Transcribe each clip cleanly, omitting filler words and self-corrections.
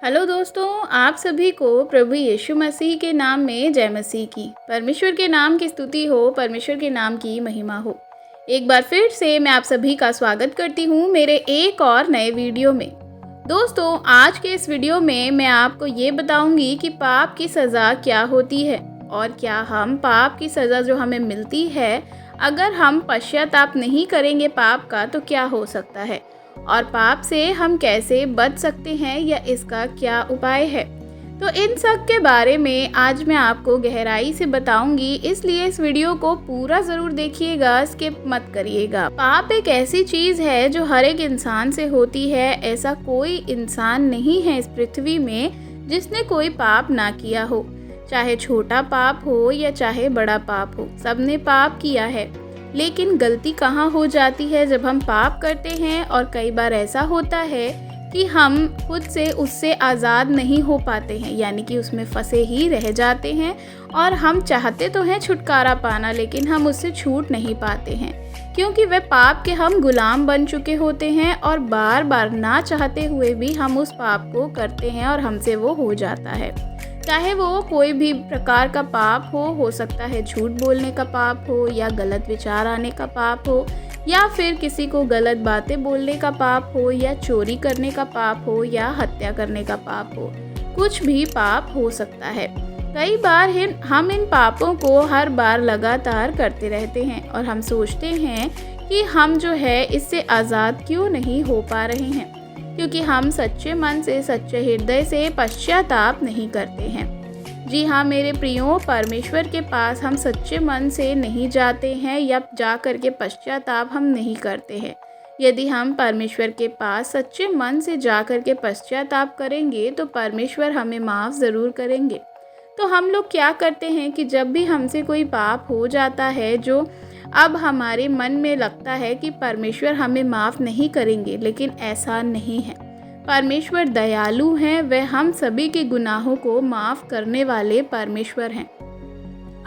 Hello दोस्तों, आप सभी को प्रभु यीशु मसीह के नाम में जय मसीह की। परमेश्वर के नाम की स्तुति हो, परमेश्वर के नाम की महिमा हो। एक बार फिर से मैं आप सभी का स्वागत करती हूँ मेरे एक और नए वीडियो में। दोस्तों, आज के इस वीडियो में मैं आपको ये बताऊंगी कि पाप की सज़ा क्या होती है और क्या हम पाप की सज़ा जो हमें मिलती है, अगर हम पश्चाताप नहीं करेंगे पाप का तो क्या हो सकता है और पाप से हम कैसे बच सकते हैं या इसका क्या उपाय है। तो इन सब के बारे में आज मैं आपको गहराई से बताऊंगी, इसलिए इस वीडियो को पूरा ज़रूर देखिएगा, स्किप मत करिएगा। पाप एक ऐसी चीज़ है जो हर एक इंसान से होती है। ऐसा कोई इंसान नहीं है इस पृथ्वी में जिसने कोई पाप ना किया हो, चाहे छोटा पाप हो या चाहे बड़ा पाप हो, सबने पाप किया है। लेकिन गलती कहाँ हो जाती है जब हम पाप करते हैं, और कई बार ऐसा होता है कि हम खुद से उससे आज़ाद नहीं हो पाते हैं, यानी कि उसमें फंसे ही रह जाते हैं और हम चाहते तो हैं छुटकारा पाना, लेकिन हम उससे छूट नहीं पाते हैं क्योंकि वह पाप के हम गुलाम बन चुके होते हैं और बार बार ना चाहते हुए भी हम उस पाप को करते हैं और हमसे वो हो जाता है। चाहे वो कोई भी प्रकार का पाप हो सकता है झूठ बोलने का पाप हो या गलत विचार आने का पाप हो या फिर किसी को गलत बातें बोलने का पाप हो या चोरी करने का पाप हो या हत्या करने का पाप हो, कुछ भी पाप हो सकता है। कई बार हम इन पापों को हर बार लगातार करते रहते हैं और हम सोचते हैं कि हम जो है इससे आज़ाद क्यों नहीं हो पा रहे हैं, क्योंकि हम सच्चे मन से, सच्चे हृदय से पश्चाताप नहीं करते हैं। जी हाँ मेरे प्रियो, परमेश्वर के पास हम सच्चे मन से नहीं जाते हैं या जा कर के पश्चाताप हम नहीं करते हैं। यदि हम परमेश्वर के पास सच्चे मन से जा कर के पश्चाताप करेंगे तो परमेश्वर हमें माफ़ ज़रूर करेंगे। तो हम लोग क्या करते हैं कि जब भी हमसे कोई पाप हो जाता है जो अब हमारे मन में लगता है कि परमेश्वर हमें माफ़ नहीं करेंगे, लेकिन ऐसा नहीं है। परमेश्वर दयालु हैं, वह हम सभी के गुनाहों को माफ़ करने वाले परमेश्वर हैं।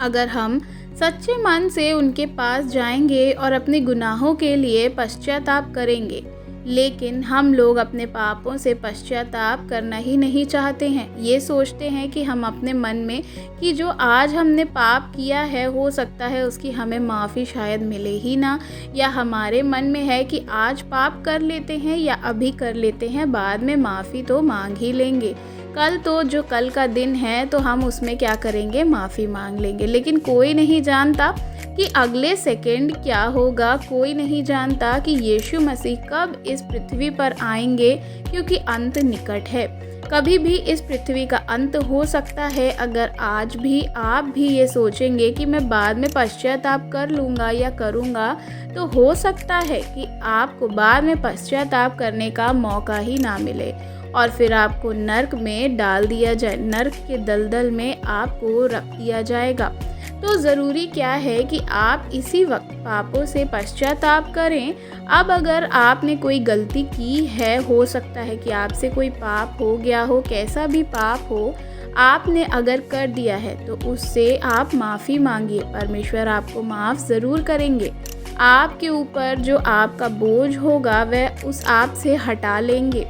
अगर हम सच्चे मन से उनके पास जाएंगे और अपने गुनाहों के लिए पश्चाताप करेंगे, लेकिन हम लोग अपने पापों से पश्चाताप करना ही नहीं चाहते हैं। ये सोचते हैं कि हम अपने मन में कि जो आज हमने पाप किया है हो सकता है उसकी हमें माफ़ी शायद मिले ही ना, या हमारे मन में है कि आज पाप कर लेते हैं या अभी कर लेते हैं, बाद में माफ़ी तो मांग ही लेंगे। कल का दिन है तो हम उसमें क्या करेंगे, माफ़ी मांग लेंगे। लेकिन कोई नहीं जानता कि अगले सेकंड क्या होगा, कोई नहीं जानता कि यीशु मसीह कब इस पृथ्वी पर आएंगे, क्योंकि अंत निकट है। कभी भी इस पृथ्वी का अंत हो सकता है। अगर आज भी आप भी ये सोचेंगे कि मैं बाद में पश्चाताप कर लूँगा या करूँगा, तो हो सकता है कि आपको बाद में पश्चाताप करने का मौका ही ना मिले और फिर आपको नर्क में डाल दिया जाए, नर्क के दलदल में आपको रख दिया जाएगा। तो ज़रूरी क्या है कि आप इसी वक्त पापों से पश्चाताप करें। अब अगर आपने कोई गलती की है, हो सकता है कि आपसे कोई पाप हो गया हो, कैसा भी पाप हो, आपने अगर कर दिया है तो उससे आप माफ़ी मांगिए, परमेश्वर आपको माफ़ ज़रूर करेंगे। आपके ऊपर जो आपका बोझ होगा वह उस आप से हटा लेंगे।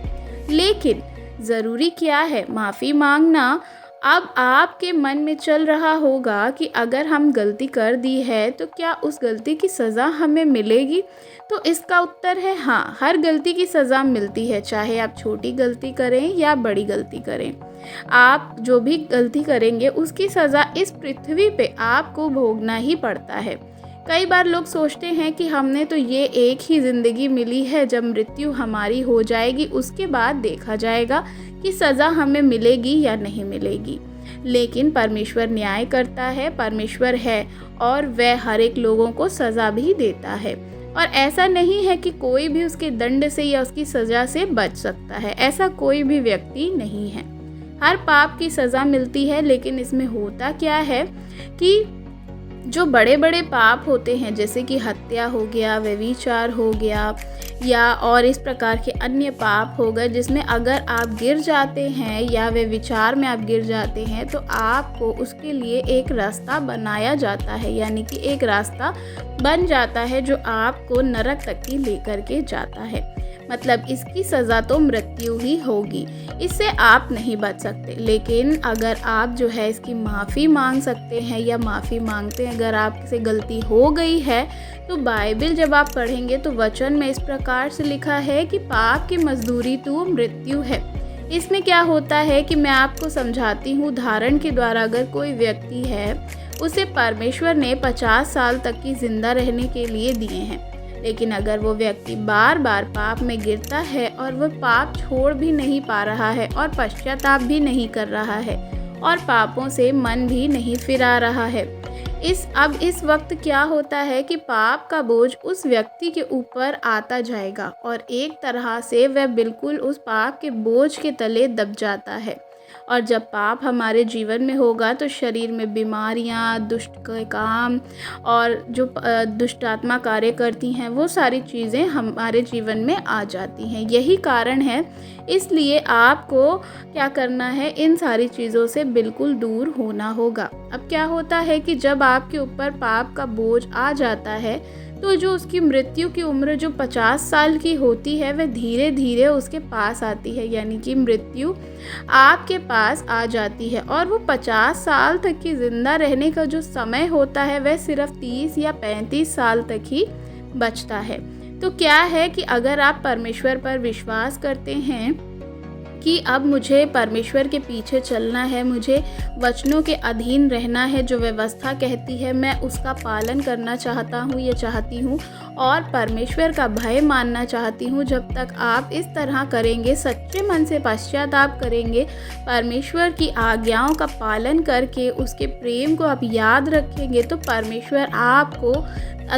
लेकिन ज़रूरी क्या है, माफ़ी मांगना। अब आपके मन में चल रहा होगा कि अगर हम गलती कर दी है तो क्या उस गलती की सज़ा हमें मिलेगी? तो इसका उत्तर है हाँ, हर गलती की सज़ा मिलती है, चाहे आप छोटी गलती करें या बड़ी गलती करें। आप जो भी गलती करेंगे उसकी सज़ा इस पृथ्वी पे आपको भोगना ही पड़ता है। कई बार लोग सोचते हैं कि हमने तो ये एक ही ज़िंदगी मिली है, जब मृत्यु हमारी हो जाएगी उसके बाद देखा जाएगा कि सज़ा हमें मिलेगी या नहीं मिलेगी। लेकिन परमेश्वर न्याय करता है, परमेश्वर है और वह हर एक लोगों को सज़ा भी देता है। और ऐसा नहीं है कि कोई भी उसके दंड से या उसकी सज़ा से बच सकता है, ऐसा कोई भी व्यक्ति नहीं है। हर पाप की सज़ा मिलती है, लेकिन इसमें होता क्या है कि जो बड़े बड़े पाप होते हैं, जैसे कि हत्या हो गया, व्यभिचार हो गया या और इस प्रकार के अन्य पाप हो गए, जिसमें अगर आप गिर जाते हैं या व्यभिचार में आप गिर जाते हैं तो आपको उसके लिए एक रास्ता बनाया जाता है, यानी कि एक रास्ता बन जाता है जो आपको नरक तक की लेकर के जाता है। मतलब इसकी सज़ा तो मृत्यु ही होगी, इससे आप नहीं बच सकते। लेकिन अगर आप जो है इसकी माफ़ी मांग सकते हैं या माफ़ी मांगते हैं, अगर आपसे गलती हो गई है, तो बाइबल जब आप पढ़ेंगे तो वचन में इस प्रकार से लिखा है कि पाप की मजदूरी तो मृत्यु है। इसमें क्या होता है कि मैं आपको समझाती हूँ। उदाहरण के द्वारा अगर कोई व्यक्ति है, उसे परमेश्वर ने 50 साल तक की ज़िंदा रहने के लिए दिए हैं, लेकिन अगर वो व्यक्ति बार बार पाप में गिरता है और वह पाप छोड़ भी नहीं पा रहा है और पश्चाताप भी नहीं कर रहा है और पापों से मन भी नहीं फिरा रहा है, इस वक्त क्या होता है कि पाप का बोझ उस व्यक्ति के ऊपर आता जाएगा और एक तरह से वह बिल्कुल उस पाप के बोझ के तले दब जाता है। और जब पाप हमारे जीवन में होगा तो शरीर में बीमारियां, दुष्ट के काम और जो दुष्ट आत्मा कार्य करती हैं, वो सारी चीज़ें हमारे जीवन में आ जाती हैं। यही कारण है, इसलिए आपको क्या करना है, इन सारी चीज़ों से बिल्कुल दूर होना होगा। अब क्या होता है कि जब आपके ऊपर पाप का बोझ आ जाता है तो जो उसकी मृत्यु की उम्र जो 50 साल की होती है, वह धीरे धीरे उसके पास आती है, यानी कि मृत्यु आपके पास आ जाती है और वो 50 साल तक की ज़िंदा रहने का जो समय होता है वह सिर्फ 30 या 35 साल तक ही बचता है। तो क्या है कि अगर आप परमेश्वर पर विश्वास करते हैं कि अब मुझे परमेश्वर के पीछे चलना है, मुझे वचनों के अधीन रहना है, जो व्यवस्था कहती है मैं उसका पालन करना चाहता हूँ या चाहती हूँ और परमेश्वर का भय मानना चाहती हूँ, जब तक आप इस तरह करेंगे, सच्चे मन से पश्चाताप करेंगे, परमेश्वर की आज्ञाओं का पालन करके उसके प्रेम को आप याद रखेंगे, तो परमेश्वर आपको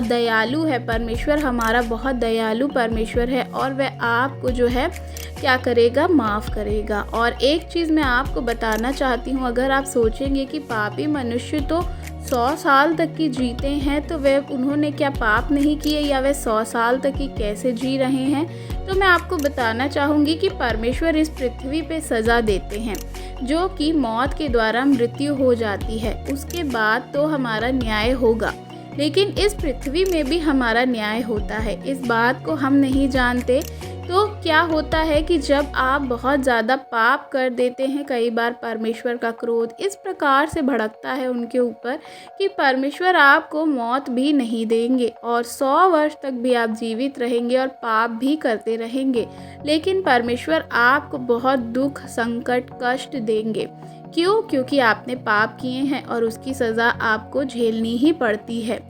दयालु है। परमेश्वर हमारा बहुत दयालु परमेश्वर है और वह आपको जो है क्या करेगा, माफ़ करेगा। और एक चीज़ मैं आपको बताना चाहती हूँ, अगर आप सोचेंगे कि पापी मनुष्य तो 100 साल तक की जीते हैं, तो वह उन्होंने क्या पाप नहीं किए या वे 100 साल तक ही कैसे जी रहे हैं, तो मैं आपको बताना चाहूँगी कि परमेश्वर इस पृथ्वी पे सज़ा देते हैं, जो कि मौत के द्वारा मृत्यु हो जाती है। उसके बाद तो हमारा न्याय होगा, लेकिन इस पृथ्वी में भी हमारा न्याय होता है। इस बात को हम नहीं जानते। तो क्या होता है कि जब आप बहुत ज़्यादा पाप कर देते हैं, कई बार परमेश्वर का क्रोध इस प्रकार से भड़कता है उनके ऊपर कि परमेश्वर आपको मौत भी नहीं देंगे और 100 वर्ष तक भी आप जीवित रहेंगे और पाप भी करते रहेंगे, लेकिन परमेश्वर आपको बहुत दुख, संकट, कष्ट देंगे। क्यों? क्योंकि आपने पाप किए हैं और उसकी सज़ा आपको झेलनी ही पड़ती है।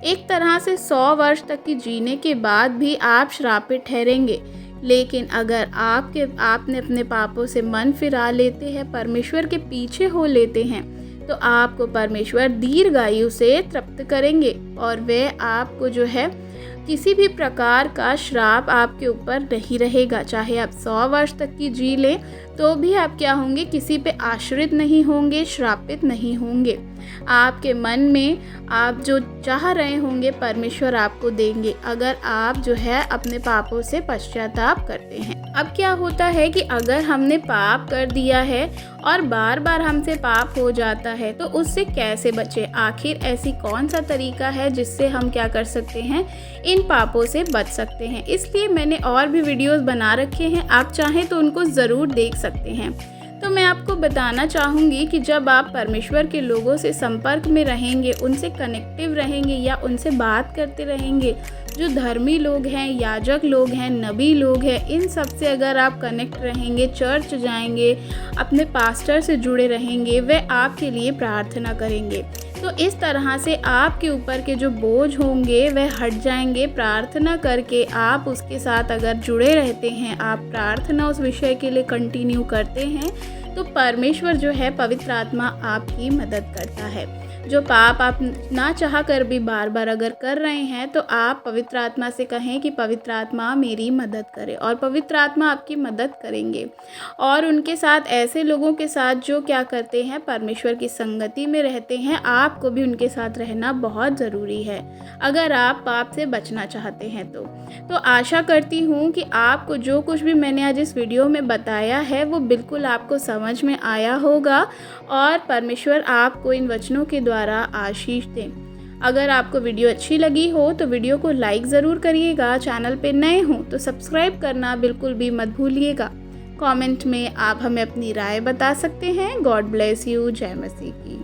एक तरह से 100 वर्ष तक की जीने के बाद भी आप श्रापित ठहरेंगे, लेकिन अगर आपने अपने पापों से मन फिरा लेते हैं, परमेश्वर के पीछे हो लेते हैं, तो आपको परमेश्वर दीर्घायु से तृप्त करेंगे और वे आपको जो है किसी भी प्रकार का श्राप आपके ऊपर नहीं रहेगा। चाहे आप 100 वर्ष तक की जी लें तो भी आप क्या होंगे, किसी पे आश्रित नहीं होंगे, श्रापित नहीं होंगे। आपके मन में आप जो चाह रहे होंगे परमेश्वर आपको देंगे, अगर आप जो है अपने पापों से पश्चाताप करते हैं। अब क्या होता है कि अगर हमने पाप कर दिया है और बार बार हमसे पाप हो जाता है, तो उससे कैसे बचे? आखिर ऐसी कौन सा तरीका है जिससे हम क्या कर सकते हैं, इन पापों से बच सकते हैं? इसलिए मैंने और भी वीडियोस बना रखे हैं, आप चाहें तो उनको ज़रूर देख सकते हैं। तो मैं आपको बताना चाहूँगी कि जब आप परमेश्वर के लोगों से संपर्क में रहेंगे, उनसे कनेक्टिव रहेंगे या उनसे बात करते रहेंगे, जो धर्मी लोग हैं, याजक लोग हैं, नबी लोग हैं, इन सब से अगर आप कनेक्ट रहेंगे, चर्च जाएंगे, अपने पास्टर से जुड़े रहेंगे, वे आपके लिए प्रार्थना करेंगे, तो इस तरह से आपके ऊपर के जो बोझ होंगे वह हट जाएंगे। प्रार्थना करके आप उसके साथ अगर जुड़े रहते हैं, आप प्रार्थना उस विषय के लिए कंटिन्यू करते हैं, तो परमेश्वर जो है, पवित्र आत्मा आपकी मदद करता है। जो पाप आप ना चाह कर भी बार बार अगर कर रहे हैं, तो आप पवित्र आत्मा से कहें कि पवित्र आत्मा मेरी मदद करे, और पवित्र आत्मा आपकी मदद करेंगे। और उनके साथ ऐसे लोगों के साथ जो क्या करते हैं, परमेश्वर की संगति में रहते हैं, आपको भी उनके साथ रहना बहुत ज़रूरी है अगर आप पाप से बचना चाहते हैं। तो आशा करती हूँ कि आपको जो कुछ भी मैंने आज इस वीडियो में बताया है वो बिल्कुल आपको समझ में आया होगा और परमेश्वर आपको इन वचनों के द्वारा आशीष दें। अगर आपको वीडियो अच्छी लगी हो तो वीडियो को लाइक ज़रूर करिएगा। चैनल पे नए हों तो सब्सक्राइब करना बिल्कुल भी मत भूलिएगा। कमेंट में आप हमें अपनी राय बता सकते हैं। God bless you. जय मसीह की।